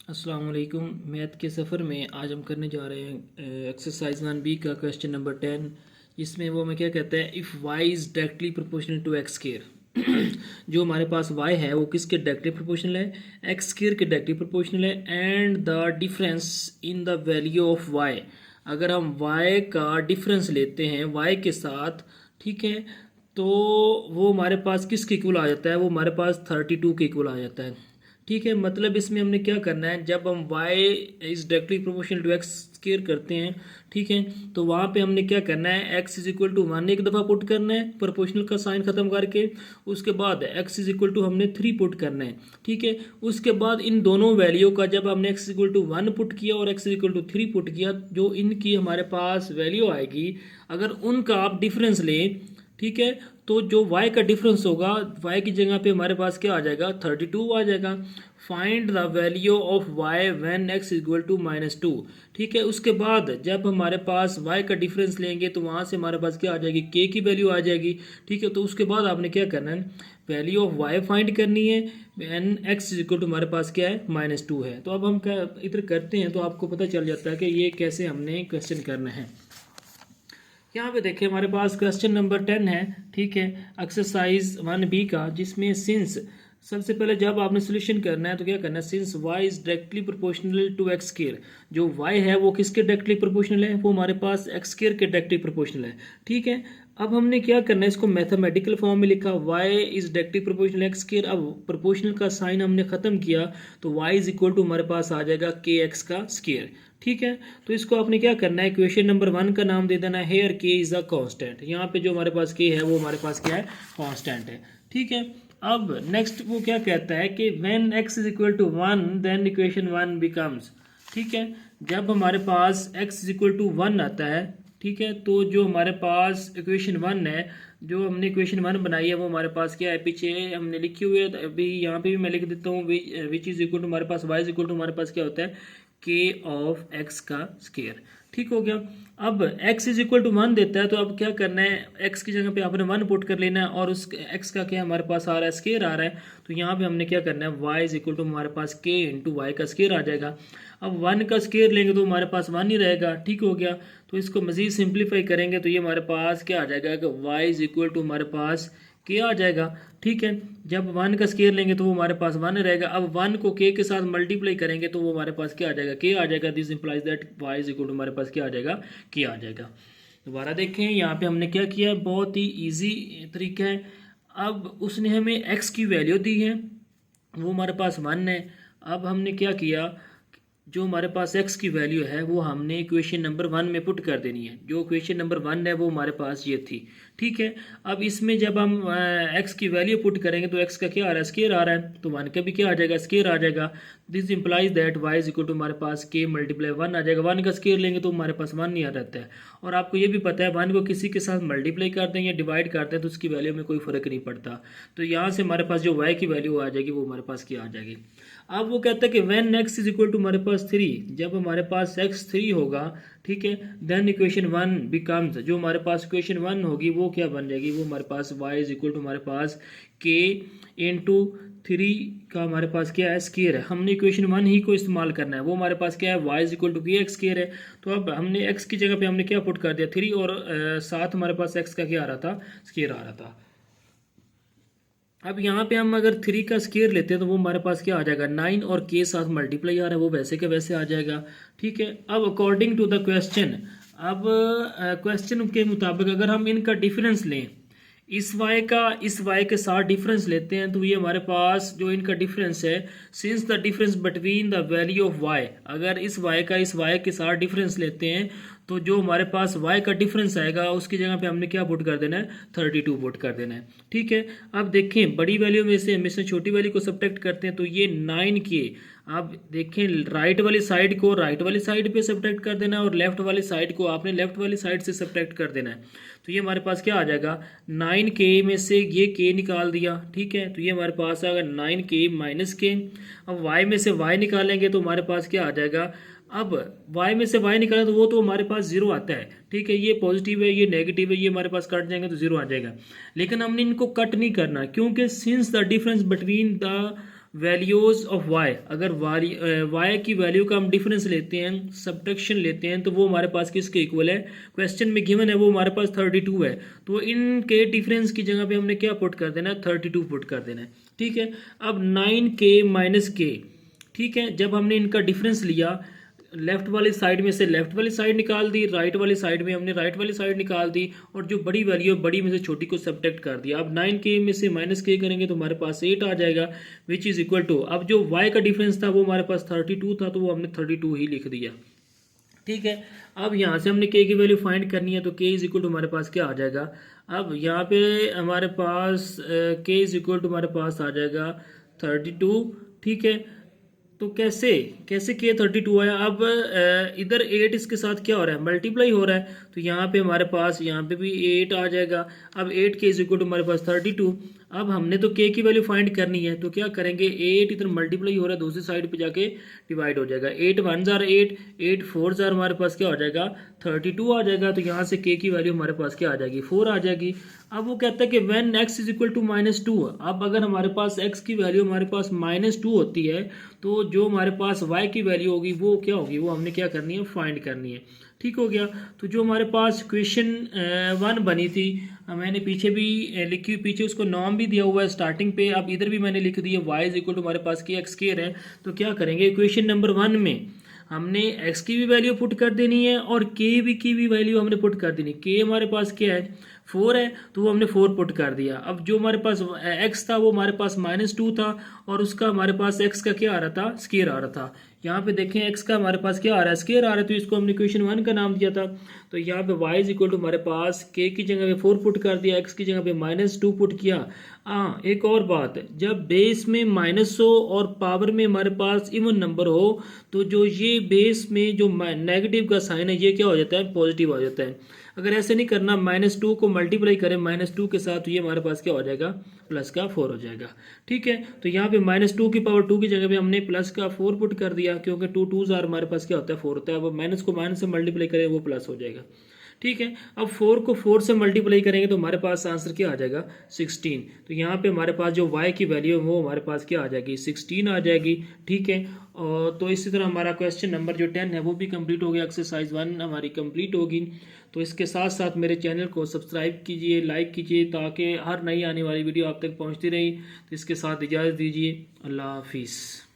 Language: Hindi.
अस्सलाम वालेकुम। मैथ के सफ़र में आज हम करने जा रहे हैं एक्सरसाइज 1B का क्वेश्चन नंबर 10, जिसमें वो हमें क्या कहता है, if y is directly proportional to x square. जो हमारे पास y है वो किसके डायरेक्टली प्रोपोर्शनल है, एक्स स्क्वायर के डायरेक्टली प्रोपोर्शनल है। And the difference in the value of y, अगर हम y का डिफरेंस लेते हैं y के साथ, ठीक है, तो वो हमारे पास किसके इक्वल आ जाता है, वो हमारे पास 32 के इक्वल आ जाता है। ठीक है, मतलब इसमें हमने क्या करना है, जब हम y is directly proportional to x square करते हैं, ठीक है, तो वहाँ पे हमने क्या करना है, x इज इक्वल टू 1 एक दफ़ा पुट करना है प्रोपोर्शनल का साइन ख़त्म करके। उसके बाद x इज इक्वल टू हमने 3 पुट करना है, ठीक है। उसके बाद इन दोनों वैल्यू का जब हमने x इक्वल टू 1 पुट किया और x इक्वल टू 3 पुट किया, जो इनकी हमारे पास वैल्यू आएगी, अगर उनका आप डिफरेंस लें, ठीक है, तो जो y का डिफरेंस होगा, y की जगह पे हमारे पास क्या आ जाएगा, 32 आ जाएगा। Find the value of y when x equal to -2, ठीक है। उसके बाद जब हमारे पास y का डिफरेंस लेंगे तो वहाँ से हमारे पास क्या आ जाएगी, k की वैल्यू आ जाएगी, ठीक है। तो उसके बाद आपने क्या करना है, वैल्यू ऑफ y फाइंड करनी है व्हेन x इक्वल टू हमारे पास क्या है, -2 है। तो अब हम क्या इधर करते हैं तो आपको पता चल जाता है कि ये कैसे हमने क्वेश्चन करना है। यहाँ पे देखिए हमारे पास क्वेश्चन नंबर 10 है, ठीक है, एक्सरसाइज 1B का, जिसमें सिंस, सबसे पहले जब आपने सोल्यूशन करना है तो क्या करना है, since y is directly proportional to x square, जो y है वो किसके डायरेक्टली प्रोपोर्शनल है, वो हमारे पास एक्स स्क्वायर के डायरेक्टली प्रोपोर्शनल है, ठीक है। अब हमने क्या करना है, इसको मैथमेटिकल फॉर्म में लिखा, y is directly proportional x square. अब प्रोपोर्शनल का साइन हमने खत्म किया तो y इज इक्वल टू हमारे पास आ जाएगा के एक्स का स्क्वायर, ठीक है। तो इसको आपने क्या करना है, क्वेश्चन नंबर 1 का नाम दे देना है हेयर के इज अ कांस्टेंट। यहाँ पे जो हमारे पास के है वो हमारे पास क्या है, कांस्टेंट है, ठीक है। अब नेक्स्ट वो क्या कहता है कि when x is equal to 1 then equation 1 becomes, ठीक है। जब हमारे पास x इज इक्वल टू 1 आता है, ठीक है, तो जो हमारे पास इक्वेशन 1 है, जो हमने इक्वेशन 1 बनाई है वो हमारे पास क्या है, पीछे हमने लिखी हुई है, तो अभी यहाँ पे भी मैं लिख देता हूँ, विच इज इक्वल टू हमारे पास y इज इक्वल टू हमारे पास क्या होता है, के ऑफ एक्स का स्क्वायर, ठीक हो गया। अब x इज इक्वल टू 1 देता है तो अब क्या करना है, x की जगह पे आपने 1 पुट कर लेना है और उस x का क्या हमारे पास आ रहा है, स्क्वायर आ रहा है। तो यहाँ पे हमने क्या करना है, y इज इक्वल टू हमारे पास k इंटू वाई का स्क्वायर आ जाएगा। अब 1 का स्क्वायर लेंगे तो हमारे पास 1 ही रहेगा, ठीक हो गया। तो इसको मज़ीद सिंप्लीफाई करेंगे तो ये हमारे पास क्या आ जाएगा कि y इज इक्वल टू हमारे पास के आ जाएगा, ठीक है। जब 1 का स्क्वायर लेंगे तो वो हमारे पास 1 रहेगा। अब 1 को के के साथ मल्टीप्लाई करेंगे तो वो हमारे पास क्या आ जाएगा, के आ जाएगा। This implies that y is equal to हमारे पास क्या आ जाएगा, के आ जाएगा। दोबारा देखें, यहाँ पे हमने क्या किया है, बहुत ही ईजी तरीका है। अब उसने हमें x की वैल्यू दी है, वो हमारे पास 1 है। अब हमने क्या किया, जो हमारे पास x की वैल्यू है वो हमने इक्वेशन नंबर 1 में पुट कर देनी है। जो इक्वेशन नंबर 1 है वो हमारे पास ये थी, ठीक है। अब इसमें जब हम x की वैल्यू पुट करेंगे तो x का क्या आ रहा है, स्क्वायर आ रहा है, तो 1 का भी क्या आ जाएगा, स्क्वायर आ जाएगा। This implies that y is equal to हमारे पास k मल्टीप्लाई 1 आ जाएगा। 1 का स्क्वायर लेंगे तो हमारे पास 1 नहीं आ रहता है। और आपको ये भी पता है 1 को किसी के साथ मल्टीप्लाई करते हैं या डिवाइड करते हैं तो उसकी वैल्यू में कोई फ़र्क नहीं पड़ता। तो यहाँ से हमारे पास जो y की वैल्यू आ जाएगी वो हमारे पास क्या आ जाएगी। अब वो कहता है कि when x is equal to हमारे पास 3, जब हमारे पास x 3 होगा, ठीक है, देन इक्वेशन 1 बिकम्स, जो हमारे पास इक्वेशन 1 होगी वो क्या बन जाएगी, वो हमारे पास y इज इक्वल टू हमारे पास k इंटू 3 का हमारे पास क्या है, स्क्वायर है। हमने इक्वेशन 1 ही को इस्तेमाल करना है, वो हमारे पास क्या है, y इज इक्वल टू के एक्स स्क्वायर है। तो अब हमने x की जगह पे हमने क्या पुट कर दिया, 3, और साथ हमारे पास x का क्या आ रहा था, स्क्वायर आ रहा था। अब यहाँ पे हम अगर 3 का स्क्वायर लेते हैं तो वो हमारे पास क्या आ जाएगा, 9, और के साथ मल्टीप्लाई आ रहा है वो वैसे के वैसे आ जाएगा, ठीक है। अब अकॉर्डिंग टू द क्वेश्चन, अब क्वेश्चन के मुताबिक अगर हम इनका डिफरेंस लें, इस y का इस y के साथ डिफरेंस लेते हैं तो ये हमारे पास जो इनका डिफरेंस है, since the difference between the value of y, अगर इस y का इस y के साथ डिफरेंस लेते हैं तो जो हमारे पास y का डिफरेंस आएगा उसकी जगह पे हमने क्या पुट कर देना है, 32 पुट कर देना है, ठीक है। अब देखें बड़ी वैल्यू में से हमेशा छोटी वैल्यू को सब्ट्रैक्ट करते हैं तो ये 9 के, आप देखें राइट वाली साइड को राइट वाली साइड पे सब्ट्रैक्ट कर देना है और लेफ्ट वाली साइड को आपने लेफ्ट वाली साइड से सब्ट्रैक्ट कर देना है। तो ये हमारे पास क्या आ जाएगा, 9k में से ये k निकाल दिया, ठीक है, तो ये हमारे पास आएगा 9k माइनस k। अब y में से y निकालेंगे तो हमारे पास क्या आ जाएगा, अब y में से y निकालें तो वो तो हमारे पास 0 आता है, ठीक है। ये पॉजिटिव है, ये नेगेटिव है, ये हमारे पास कट जाएंगे तो 0 आ जाएगा। लेकिन हमने इनको कट नहीं करना क्योंकि since the difference between the values of y, अगर वाई की वैल्यू का हम डिफरेंस लेते हैं, सब्ट्रैक्शन लेते हैं, तो वो हमारे पास किसके इक्वल है? क्वेश्चन में गिवन है वो हमारे पास 32 है, तो इनके डिफरेंस की जगह पे हमने क्या पुट कर देना है? 32 पुट कर देना है। ठीक है, अब 9k माइनस के, ठीक है, जब हमने इनका डिफरेंस लिया, लेफ्ट वाली साइड में से लेफ्ट वाली साइड निकाल दी, राइट वाली साइड में हमने राइट वाली साइड निकाल दी, और जो बड़ी वैल्यू है बड़ी में से छोटी को सब्ट्रैक्ट कर दिया। अब 9k में से माइनस के करेंगे तो हमारे पास 8 आ जाएगा, विच इज़ इक्वल टू, अब जो y का डिफरेंस था वो हमारे पास 32 था, तो वो हमने 32 ही लिख दिया। ठीक है, अब यहाँ से हमने k की वैल्यू फाइंड करनी है, तो k इज इक्वल टू हमारे पास क्या आ जाएगा? अब यहाँ पे हमारे पास k इज इक्वल टू हमारे पास आ जाएगा 32। ठीक है, तो कैसे कैसे के 32 आया? अब इधर 8 इसके साथ क्या हो रहा है? मल्टीप्लाई हो रहा है, तो यहाँ पे हमारे पास यहाँ पे भी 8 आ जाएगा। अब 8 के इज इक्वल टू हमारे पास 32। अब हमने तो के की वैल्यू फाइंड करनी है, तो क्या करेंगे? 8 इधर मल्टीप्लाई हो रहा है, दूसरी साइड पे जाके डिवाइड हो जाएगा। 8 1 जार 8, 8 4 जार हमारे पास क्या हो जाएगा? 32 आ जाएगा। तो यहाँ से के की वैल्यू हमारे पास क्या आ जाएगी? 4 आ जाएगी। अब वो कहता है कि when x is equal to -2, अब अगर हमारे पास x की वैल्यू हमारे पास -2 होती है, तो जो हमारे पास y की वैल्यू होगी वो क्या होगी? वो हमने क्या करनी है? फाइंड करनी है। ठीक हो गया। तो जो हमारे पास क्वेश्चन 1 बनी थी, मैंने पीछे भी लिखी, पीछे उसको नॉर्म भी दिया हुआ है स्टार्टिंग पे, अब इधर भी मैंने लिख दिया y इज इक्वल टू हमारे पास के एक्स स्क्वायर है। तो क्या करेंगे? क्वेश्चन नंबर 1 में हमने x की भी वैल्यू पुट कर देनी है और k भी की भी वैल्यू हमने पुट कर देनी। k हमारे पास क्या है? 4 है, तो वो हमने 4 पुट कर दिया। अब जो हमारे पास x था वो हमारे पास -2 था, और उसका हमारे पास x का क्या आ रहा था? स्क्वायर आ रहा था। यहाँ पे देखें x का हमारे पास क्या आ रहा है? स्क्वायर आ रहा है, तो इसको हमने क्वेश्चन 1 का नाम दिया था। तो यहाँ पे y इज इक्वल टू हमारे पास k की जगह पे 4 पुट कर दिया, x की जगह पे -2 पुट किया। हाँ, एक और बात, जब बेस में माइनस हो और पावर में हमारे पास इवन नंबर हो, तो जो ये बेस में जो नेगेटिव का साइन है ये क्या हो जाता है? पॉजिटिव हो जाता है। अगर ऐसे नहीं करना, -2 को मल्टीप्लाई करें -2 के साथ, तो ये हमारे पास क्या हो जाएगा? प्लस का 4 हो जाएगा। ठीक है, तो यहाँ पे -2 की पावर 2 की जगह पे हमने प्लस का 4 पुट कर दिया, क्योंकि 2 2 हमारे पास क्या होता है? 4 होता है। अब माइनस को माइनस से मल्टीप्लाई करें वो प्लस हो जाएगा। ठीक है, अब 4 को 4 से मल्टीप्लाई करेंगे तो हमारे पास आंसर क्या आ जाएगा? 16। तो यहाँ पे हमारे पास जो y की वैल्यू है वो हमारे पास क्या आ जाएगी? 16 आ जाएगी। ठीक है, और तो इसी तरह हमारा क्वेश्चन नंबर जो 10 है वो भी कंप्लीट हो गया, एक्सरसाइज 1 हमारी कंप्लीट होगी। तो इसके साथ साथ मेरे चैनल को सब्सक्राइब कीजिए, लाइक कीजिए, ताकि हर नई आने वाली वीडियो आप तक पहुँचती रही। तो इसके साथ इजाज़त दीजिए। अल्लाह हाफिज़।